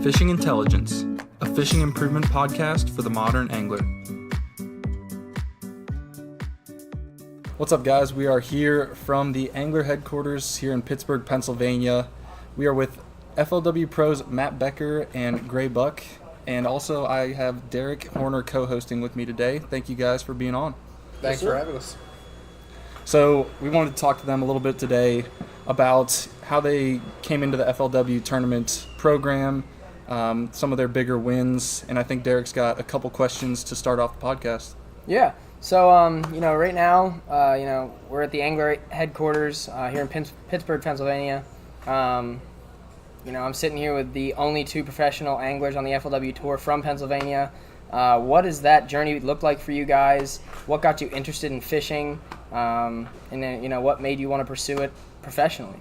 Fishing Intelligence, a fishing improvement podcast for the modern angler. What's up, guys? We are here from the Angler headquarters here in Pittsburgh, Pennsylvania. We are with FLW pros Matt Becker and Gray Buck, and also I have Derek Horner co-hosting with me today. Thank you guys for being on. Thanks for having us. So we wanted to talk to them a little bit today about how they came into the FLW tournament program, some of their bigger wins, and I think Derek's got a couple questions to start off the podcast. Yeah. So, right now, we're at the Angler headquarters here in Pittsburgh, Pennsylvania. I'm sitting here with the only two professional anglers on the FLW Tour from Pennsylvania. What does that journey look like for you guys? What got you interested in fishing? And then, what made you want to pursue it professionally?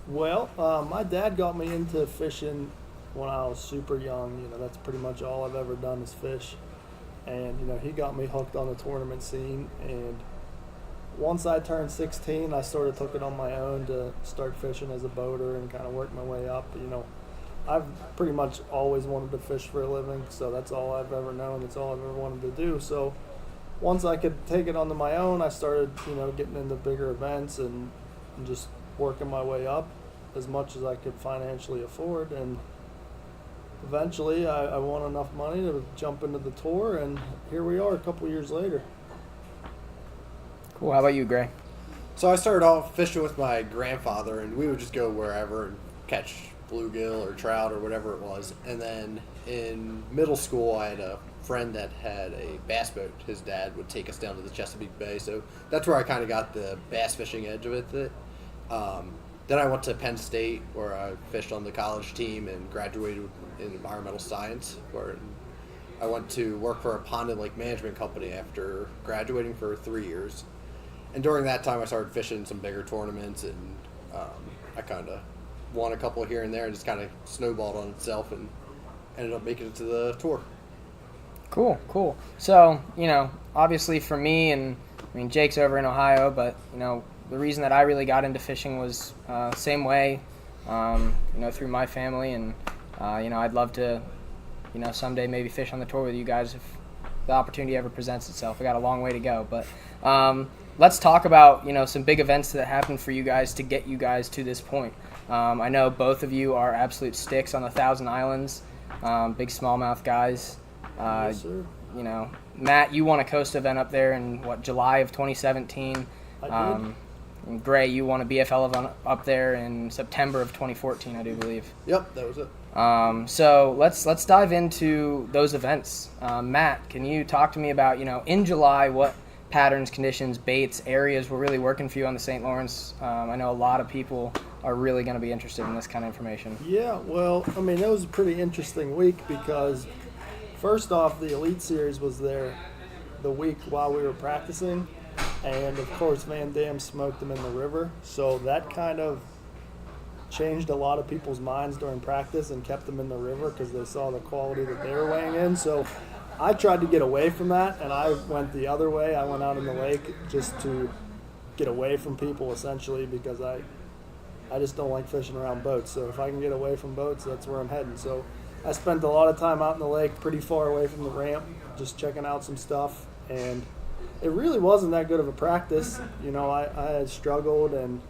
Well, my dad got me into fishing when I was super young. That's pretty much all I've ever done is fish. And, he got me hooked on the tournament scene. And once I turned 16, I sort of took it on my own to start fishing as a boater and kind of work my way up. I've pretty much always wanted to fish for a living, so that's all I've ever known. That's all I've ever wanted to do. So once I could take it onto my own, I started, getting into bigger events and just working my way up as much as I could financially afford. And eventually I won enough money to jump into the tour, and here we are a couple years later. Cool. How about you, Gray? So I started off fishing with my grandfather, and we would just go wherever and catch bluegill or trout or whatever it was. And then in middle school, I had a friend that had a bass boat. His dad would take us down to the Chesapeake Bay, so that's where I kind of got the bass fishing edge of it. Then I went to Penn State, where I fished on the college team and graduated in environmental science, where I went to work for a pond and lake management company after graduating for 3 years. And during that time, I started fishing some bigger tournaments, and I kind of won a couple here and there, and just kind of snowballed on itself and ended up making it to the tour. Cool. So, obviously for me, and Jake's over in Ohio, but, the reason that I really got into fishing was same way, through my family, and, I'd love to, someday maybe fish on the tour with you guys if the opportunity ever presents itself. I got a long way to go, but let's talk about, some big events that happened for you guys to get you guys to this point. I know both of you are absolute sticks on the Thousand Islands, big smallmouth guys. Yes, sir. Matt, you won a Coast event up there in, July of 2017. I did. And Gray, you won a BFL event up there in September of 2014, I do believe. Yep, that was it. So let's dive into those events. Matt, can you talk to me about, in July, what patterns, conditions, baits, areas were really working for you on the St. Lawrence? I know a lot of people are really going to be interested in this kind of information. Yeah, well, that was a pretty interesting week because first off, the Elite Series was there the week while we were practicing, and of course Van Dam smoked them in the river, so that kind of changed a lot of people's minds during practice and kept them in the river because they saw the quality that they were weighing in. So I tried to get away from that, and I went the other way. I went out in the lake just to get away from people, essentially, because I just don't like fishing around boats. So if I can get away from boats, that's where I'm heading. So I spent a lot of time out in the lake, pretty far away from the ramp, just checking out some stuff. And it really wasn't that good of a practice. I had struggled, and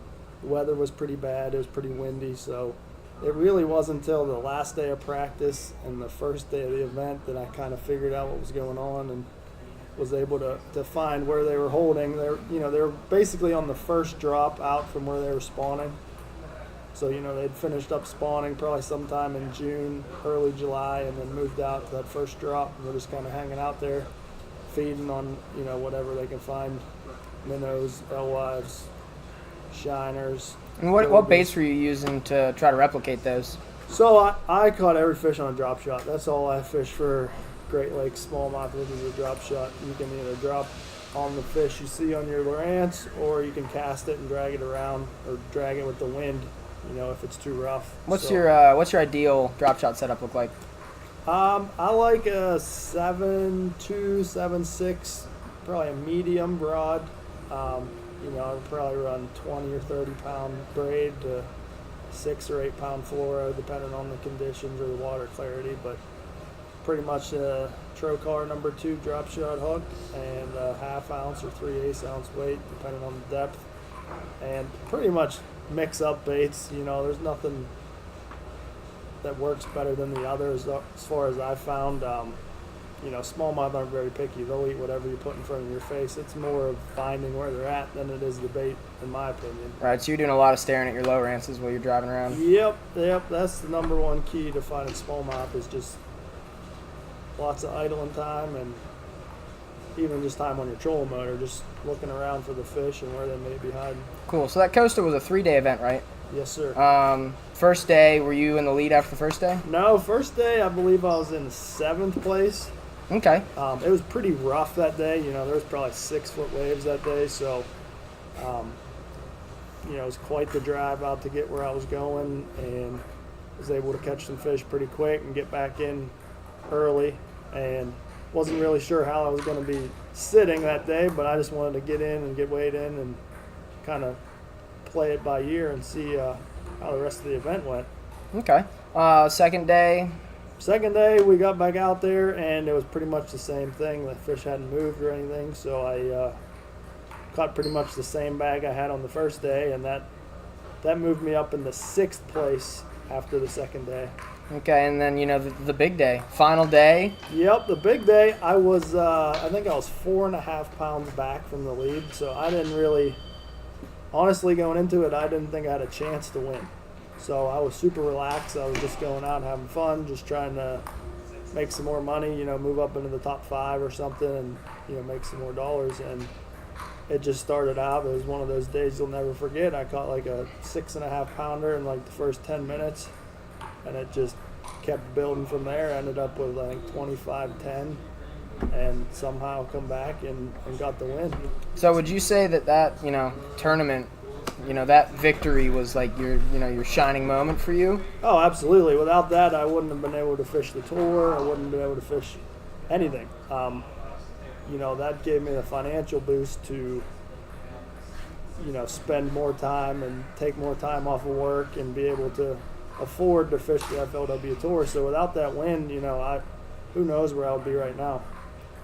the weather was pretty bad. It was pretty windy. So it really wasn't until the last day of practice and the first day of the event that I kind of figured out what was going on and was able to find where they were holding. They were basically on the first drop out from where they were spawning. So, they'd finished up spawning probably sometime in June, early July, and then moved out to that first drop. And we're just kind of hanging out there, feeding on, whatever they can find, minnows, alewives, shiners. And what baits were you using to try to replicate those? So I caught every fish on a drop shot. That's all I fish for Great Lakes smallmouth is a drop shot. You can either drop on the fish you see on your Lowrance, or you can cast it and drag it around, or drag it with the wind, if it's too rough. What's your ideal drop shot setup look like? I like a 7.2, 7.6, probably a medium broad. I would probably run 20 or 30 pound braid to 6 or 8 pound fluoro, depending on the conditions or the water clarity. But pretty much a Trocar number 2 drop shot hook and a 1/2 ounce or 3/8 ounce weight, depending on the depth. And pretty much mix up baits. There's nothing that works better than the other as far as I've found. Smallmouth aren't very picky. They'll eat whatever you put in front of your face. It's more of finding where they're at than it is the bait, in my opinion. Right, so you're doing a lot of staring at your low rances while you're driving around. Yep. That's the number one key to finding smallmouth is just lots of idling time and even just time on your trolling motor, just looking around for the fish and where they may be hiding. Cool. So that Costa was a 3-day event, right? Yes, sir. First day, were you in the lead after the first day? No, first day I believe I was in 7th place. Okay. It was pretty rough that day. There was probably 6-foot waves that day, so it was quite the drive out to get where I was going, and was able to catch some fish pretty quick and get back in early, and wasn't really sure how I was going to be sitting that day, but I just wanted to get in and get weighed in and kind of play it by ear and see how the rest of the event went. Okay. Second day. Second day, we got back out there, and it was pretty much the same thing. The fish hadn't moved or anything, so I caught pretty much the same bag I had on the first day, and that moved me up in the 6th place after the second day. Okay, and then, the big day. Final day. Yep, the big day, I was, I think I was 4.5 pounds back from the lead, so I didn't really, honestly, going into it, I didn't think I had a chance to win. So I was super relaxed. I was just going out and having fun, just trying to make some more money, move up into the top 5 or something and, make some more dollars. And it just started out. It was one of those days you'll never forget. I caught like a 6.5 pounder in like the first 10 minutes, and it just kept building from there. Ended up with, I think, 25-10, and somehow come back and got the win. So would you say that tournament, that victory was like your shining moment for you? Oh, absolutely. Without that, I wouldn't have been able to fish the tour. I wouldn't have been able to fish anything. That gave me the financial boost to, spend more time and take more time off of work and be able to afford to fish the FLW Tour. So without that win, who knows where I would be right now.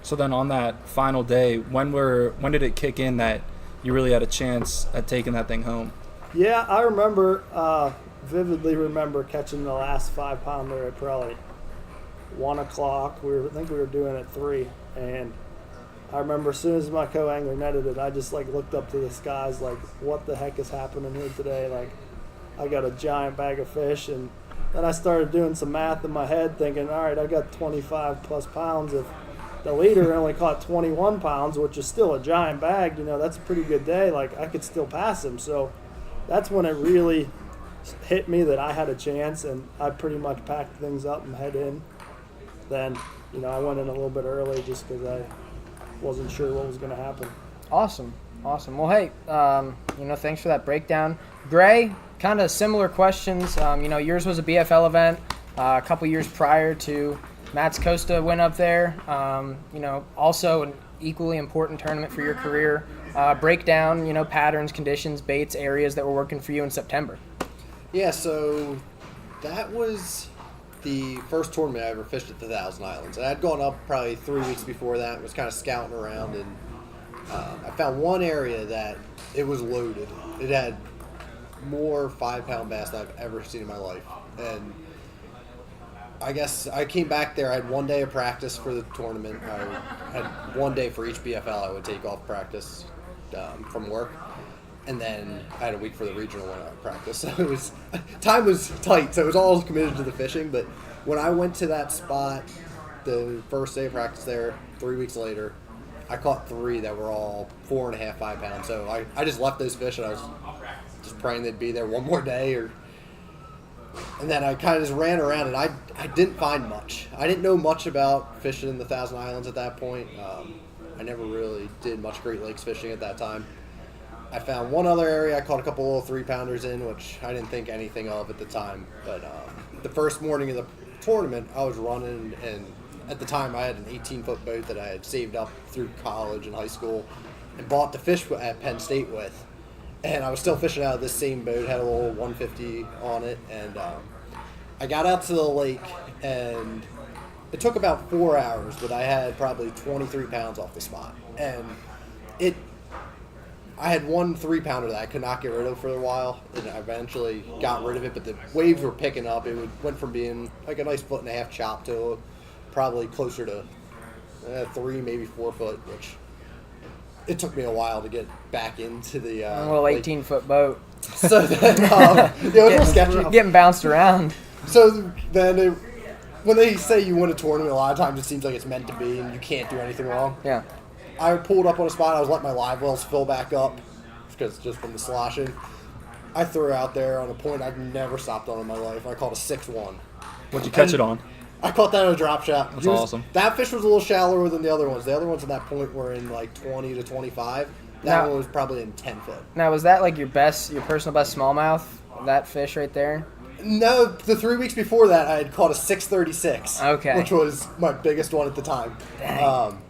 So then on that final day, when did it kick in that you really had a chance at taking that thing home? Yeah, I vividly remember catching the last 5 pounder at probably 1 o'clock. I think we were doing it at 3, and I remember as soon as my co-angler netted it, I just looked up to the skies like, what the heck is happening here today? Like, I got a giant bag of fish, and then I started doing some math in my head thinking, all right, I got 25 plus pounds. If the leader only caught 21 pounds, which is still a giant bag, that's a pretty good day. Like, I could still pass him. So that's when it really hit me that I had a chance, and I pretty much packed things up and head in. Then, I went in a little bit early just because I wasn't sure what was going to happen. Awesome. Well, hey, thanks for that breakdown. Gray, kind of similar questions. Yours was a BFL event a couple years prior to Matt's Costa win up there. Also an equally important tournament for your career. Breakdown, patterns, conditions, baits, areas that were working for you in September. Yeah, so that was the first tournament I ever fished at the Thousand Islands. And I'd gone up probably 3 weeks before that and was kind of scouting around, and I found one area that it was loaded. It had more 5-pound bass than I've ever seen in my life. And I guess I came back there. I had 1 day of practice for the tournament. I had 1 day for each BFL I would take off practice from work. And then I had a week for the regional one of practice. So time was tight, so it was all committed to the fishing. But when I went to that spot, the first day of practice there, 3 weeks later, I caught 3 that were all 4.5, 5 pounds. So I just left those fish, and I was just praying they'd be there one more day. And then I kind of just ran around, and I didn't find much. I didn't know much about fishing in the Thousand Islands at that point. I never really did much Great Lakes fishing at that time. I found one other area I caught a couple little 3-pounders in, which I didn't think anything of at the time. But the first morning of the tournament, I was running, and at the time I had an 18-foot boat that I had saved up through college and high school and bought to fish at Penn State with. and I was still fishing out of this same boat. Had a little 150 on it, and I got out to the lake, and it took about 4 hours, but I had probably 23 pounds off the spot, and I had one 3-pounder that I could not get rid of for a while, and I eventually got rid of it, but the waves were picking up. It went from being like a nice 1.5-foot chop to probably closer to 3, maybe 4 foot, which it took me a while to get back into the A little 18-foot boat. So then, yeah, it was a little sketchy. Getting bounced around. So then, when they say you win a tournament, a lot of times it seems like it's meant to be, and you can't do anything wrong. Yeah. I pulled up on a spot. I was letting my live wells fill back up because just from the sloshing. I threw out there on a point I've never stopped on in my life. I caught a 6-1. What'd you catch it on? I caught that on a drop shot. That's awesome. That fish was a little shallower than the other ones. The other ones at that point were in like 20 to 25. That Now- one was probably in 10 foot. Now, was that like your personal best smallmouth? That fish right there? No, the 3 weeks before that, I had caught a 636. Okay. Which was my biggest one at the time. Dang.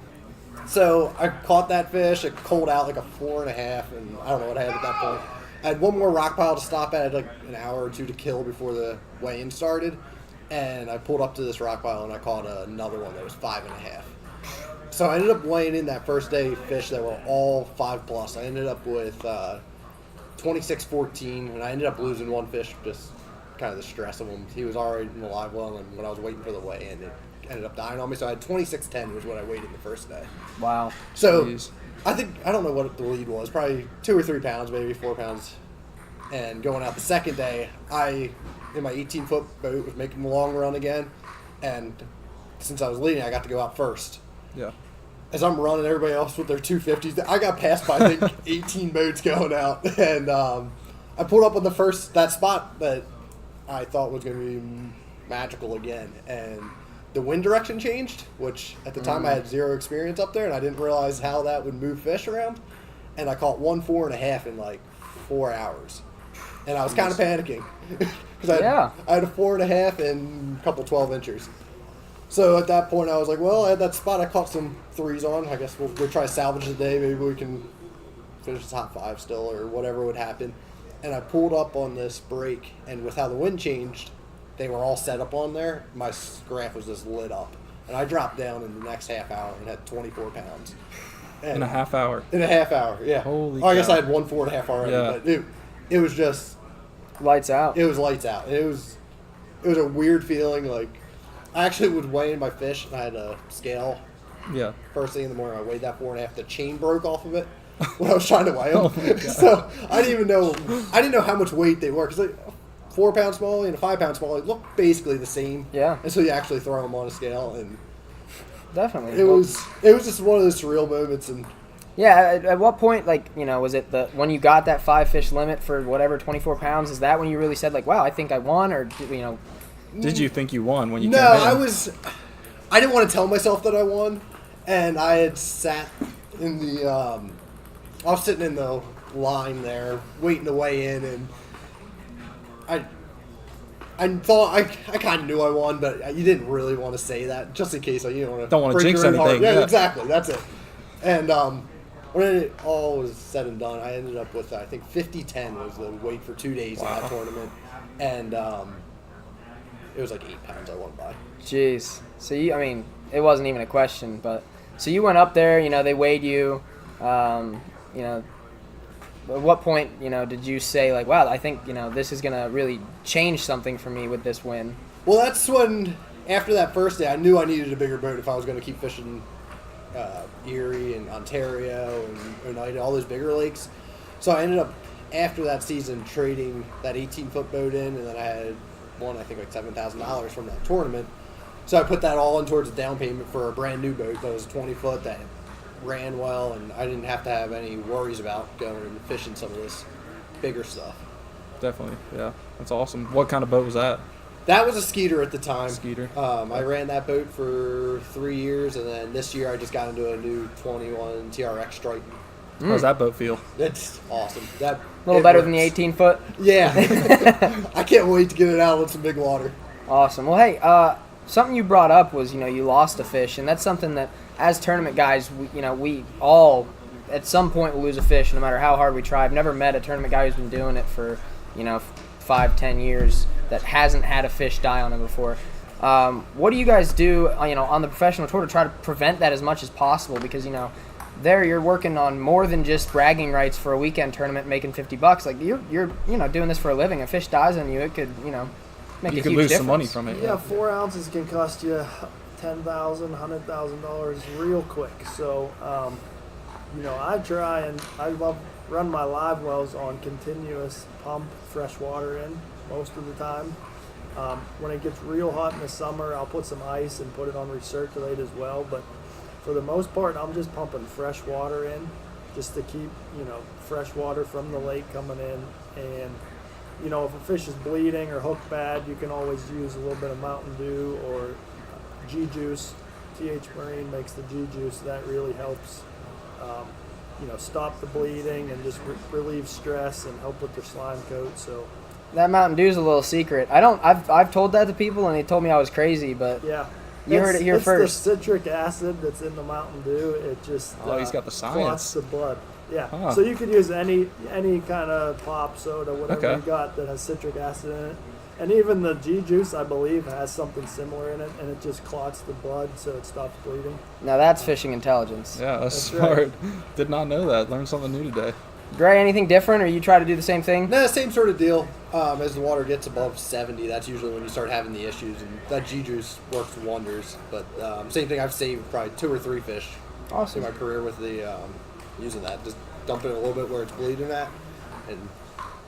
So I caught that fish. It cold out like a 4.5, and I don't know what I had at that point. I had one more rock pile to stop at. I had like an hour or two to kill before the weigh-in started, and I pulled up to this rock pile and I caught another one that was 5.5. So I ended up weighing in that first day fish that were all 5+. I ended up with 26-14, and I ended up losing one fish, just kind of the stress of him. He was already in the live well, and when I was waiting for the weigh-in, it ended up dying on me. So I had 26-10 was what I weighed in the first day. Wow. So Jeez. I don't know what the lead was, probably 2 or 3 pounds, maybe 4 pounds. And going out the second day, in my 18-foot boat, was making the long run again. And since I was leading, I got to go out first. Yeah. As I'm running, everybody else with their 250s, I got passed by, I think, 18 boats going out. And I pulled up on that spot that I thought was going to be magical again. And the wind direction changed, which at the time I had zero experience up there, and I didn't realize how that would move fish around. And I caught 1 4.5 in like 4 hours. And I was kind of panicking because I had a 4.5 and a couple 12-inchers. So at that point, I was like, well, I had that spot I caught some 3s on. I guess we'll try to salvage the day. Maybe we can finish the top 5 still or whatever would happen. And I pulled up on this break, and with how the wind changed, they were all set up on there. My graph was just lit up. And I dropped down in the next half hour and had 24 pounds. And In a half hour. In a half hour, yeah. Holy I guess cow. I had 1 4.5 already, Yeah. but it was just... Lights out. It was lights out. It was a weird feeling. Like, I actually was weighing my fish, and I had a scale. Yeah. First thing in the morning, I weighed that 4.5. The chain broke off of it when I was trying to weigh them. Oh my God. So I didn't know how much weight they were, because like 4-pound smallie and a 5-pound smallie look basically the same. Yeah. Until you actually throw them on a scale, and Definitely. it was just one of those surreal moments. And Yeah. At what point, like, was it when you got that 5-fish limit for whatever 24 pounds? Is that when you really said, like, wow, I think I won, or Did you think you won when you no, came in? I didn't want to tell myself that I won, and I had sat in the, I was sitting in the line there, waiting to weigh in, and I thought, I kind of knew I won, but you didn't really want to say that, just in case, Don't wanna jinx anything, Yeah, yeah. exactly, that's it. And when it all was said and done, I ended up with, I think, 50-10 was the weight for 2 days in that tournament, and it was like 8 pounds I won by. Jeez. So it wasn't even a question, but so you went up there, they weighed you, at what point, did you say, like, wow, I think, this is going to really change something for me with this win? Well, that's when, after that first day, I knew I needed a bigger boat if I was going to keep fishing Erie and Ontario and Oneida, all those bigger lakes. So I ended up, after that season, trading that 18-foot boat in, and then I had won, I think, like $7,000 from that tournament. So I put that all in towards a down payment for a brand new boat that was 20-foot that ran well, and I didn't have to have any worries about going and fishing some of this bigger stuff. Definitely, yeah. That's awesome. What kind of boat was that? That was a Skeeter at the time. Skeeter. I ran that boat for 3 years, and then this year I just got into a new 21 TRX Strike. How's that boat feel? It's awesome. A little better than the works. 18-foot? Yeah. I can't wait to get it out with some big water. Awesome. Well, hey, something you brought up was, you lost a fish, and that's something that, as tournament guys, we all at some point we'll lose a fish, no matter how hard we try. I've never met a tournament guy who's been doing it for 5-10 years that hasn't had a fish die on him before. What do you guys do, on the professional tour to try to prevent that as much as possible? Because there you're working on more than just bragging rights for a weekend tournament, making $50. Like you're doing this for a living. A fish dies on you, it could make You a could huge lose difference. some money from it. Yeah, 4 ounces can cost you $10,000, $100,000 real quick. So, I love run my live wells on continuous pump fresh water in most of the time. When it gets real hot in the summer, I'll put some ice and put it on recirculate as well. But for the most part, I'm just pumping fresh water in just to keep, fresh water from the lake coming in. And, if a fish is bleeding or hooked bad, you can always use a little bit of Mountain Dew or G-Juice. TH Marine makes the G-Juice. That really helps, stop the bleeding and just relieve stress and help with their slime coat. So, That Mountain Dew's a little secret. I've told that to people and they told me I was crazy, but yeah. You heard it here first. The citric acid that's in the Mountain Dew. It just He's got the clots science. the blood. Yeah. Huh. So you could use any kind of pop soda, whatever Okay. you got that has citric acid in it, and even the G juice I believe has something similar in it, and it just clots the blood so it stops bleeding. now that's fishing intelligence. Yeah, that's That's smart. right. Did not know that. Learned something new today. Gray, anything different, or you try to do the same thing? No, same sort of deal. As the water gets above 70, that's usually when you start having the issues, and that G-Juice works wonders. But same thing, I've saved probably 2 or 3 fish Awesome. in my career with the using that. Just dump it a little bit where it's bleeding at, and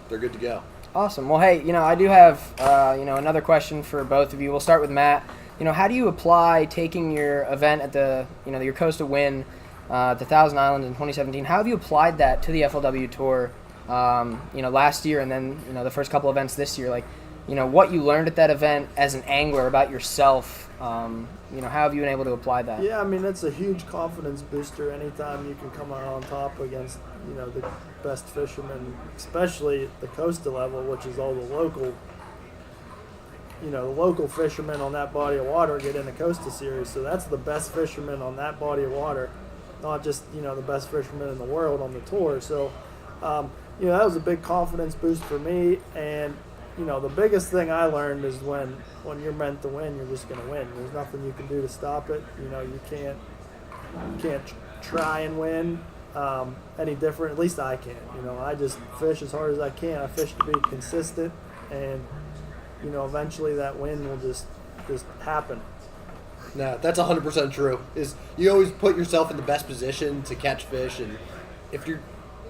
they're good to go. Awesome. Well, hey, I do have, another question for both of you. We'll start with Matt. How do you apply taking your event at the, your Costa Win, the Thousand Islands in 2017? How have you applied that to the FLW Tour, last year and then, the first couple events this year? Like, what you learned at that event as an angler about yourself, how have you been able to apply that? Yeah, I mean it's a huge confidence booster anytime you can come out on top against the best fishermen, especially the Costa level, which is all the local. The local fishermen on that body of water get in the Costa Series, so that's the best fishermen on that body of water, not just the best fishermen in the world on the tour. So, that was a big confidence boost for me. And the biggest thing I learned is when you're meant to win, you're just going to win. There's nothing you can do to stop it. You can't try and win any different. At least I can't. I just fish as hard as I can. I fish to be consistent, and eventually that win will just happen. No, that's 100% true. Is you always put yourself in the best position to catch fish, and if you're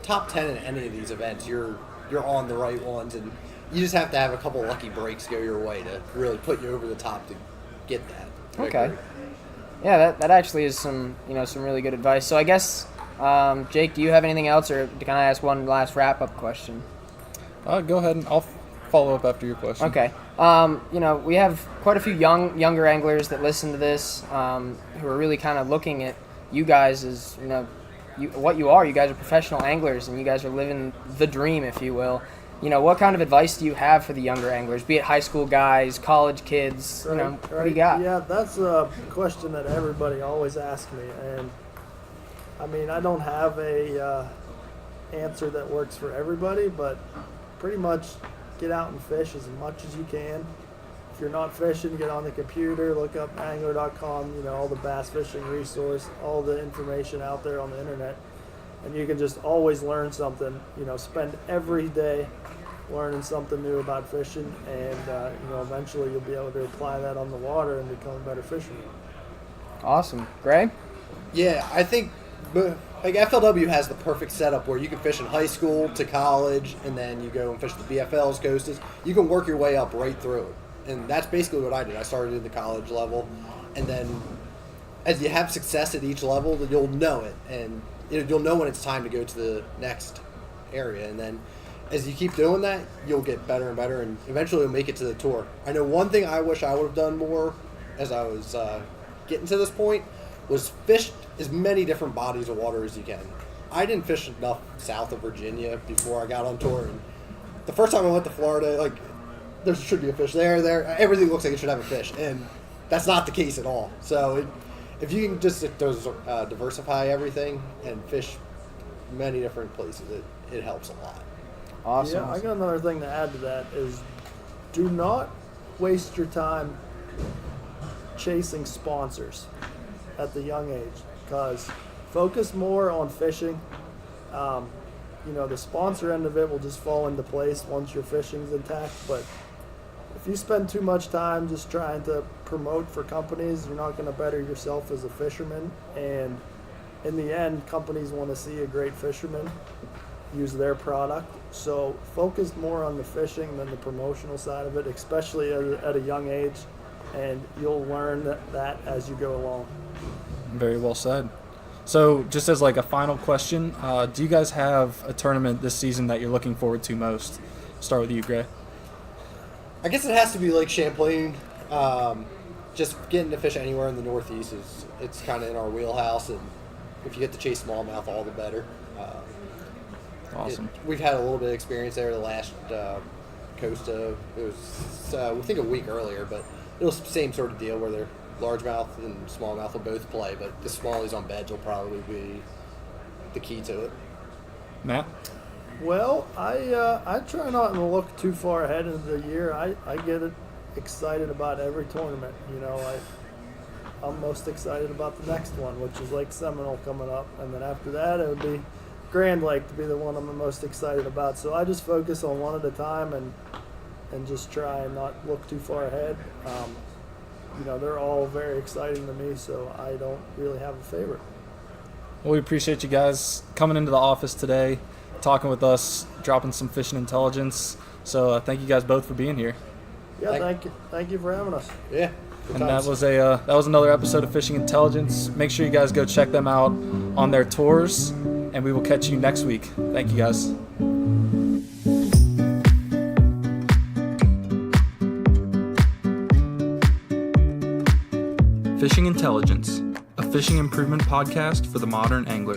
top 10 in any of these events, you're on the right ones, and you just have to have a couple lucky breaks go your way to really put you over the top to get that. Okay. Yeah, that actually is some really good advice. So I guess, Jake, do you have anything else, or can I ask one last wrap-up question? Go ahead and I'll follow up after your question. Okay. We have quite a few younger anglers that listen to this, who are really kind of looking at you guys as, what you are. You guys are professional anglers, and you guys are living the dream, if you will. What kind of advice do you have for the younger anglers, be it high school guys, college kids? What do you got? Yeah, that's a question that everybody always asks me, and I mean I don't have a answer that works for everybody, but pretty much get out and fish as much as you can. If you're not fishing, get on the computer, look up angler.com, all the bass fishing resource, all the information out there on the internet, and you can just always learn something. Spend every day learning something new about fishing, and eventually you'll be able to apply that on the water and become a better fisherman. Awesome. Gray? Yeah, I think FLW has the perfect setup where you can fish in high school to college, and then you go and fish the BFLs, Costas. You can work your way up right through it. And that's basically what I did. I started at the college level, and then as you have success at each level, you'll know it, and you'll know when it's time to go to the next area. And then as you keep doing that, you'll get better and better, and eventually you'll make it to the tour. I know one thing I wish I would have done more as I was getting to this point was fish as many different bodies of water as you can. I didn't fish enough south of Virginia before I got on tour, and the first time I went to Florida, there should be a fish there. Everything looks like it should have a fish, and that's not the case at all. So if you can just diversify everything and fish many different places, it helps a lot. Awesome. Yeah, I got another thing to add to that is do not waste your time chasing sponsors at the young age, because focus more on fishing. The sponsor end of it will just fall into place once your fishing's intact, but if you spend too much time just trying to promote for companies, you're not going to better yourself as a fisherman. And in the end, companies want to see a great fisherman use their product. So focus more on the fishing than the promotional side of it, especially at a young age, and you'll learn that as you go along. Very well said. So just as like a final question, do you guys have a tournament this season that you're looking forward to most? Start with you, Gray. I guess it has to be Lake Champlain. Just getting to fish anywhere in the Northeast it's kind of in our wheelhouse, and if you get to chase smallmouth, all the better. Awesome. We've had a little bit of experience there the last Costa. It was I think a week earlier, but it was the same sort of deal where they're largemouth and smallmouth will both play, but the smallies on beds will probably be the key to it. Matt? Well, I try not to look too far ahead into the year. I get excited about every tournament. I'm most excited about the next one, which is Lake Seminole coming up, and then after that it would be Grand Lake to be the one I'm the most excited about. So I just focus on one at a time and just try and not look too far ahead. They're all very exciting to me, so I don't really have a favorite. Well, we appreciate you guys coming into the office today, talking with us, dropping some fishing intelligence. So thank you guys both for being here. Yeah, thank you for having us. Yeah. And that was another episode of Fishing Intelligence. Make sure you guys go check them out on their tours, and we will catch you next week. Thank you guys. Fishing Intelligence, a fishing improvement podcast for the modern angler.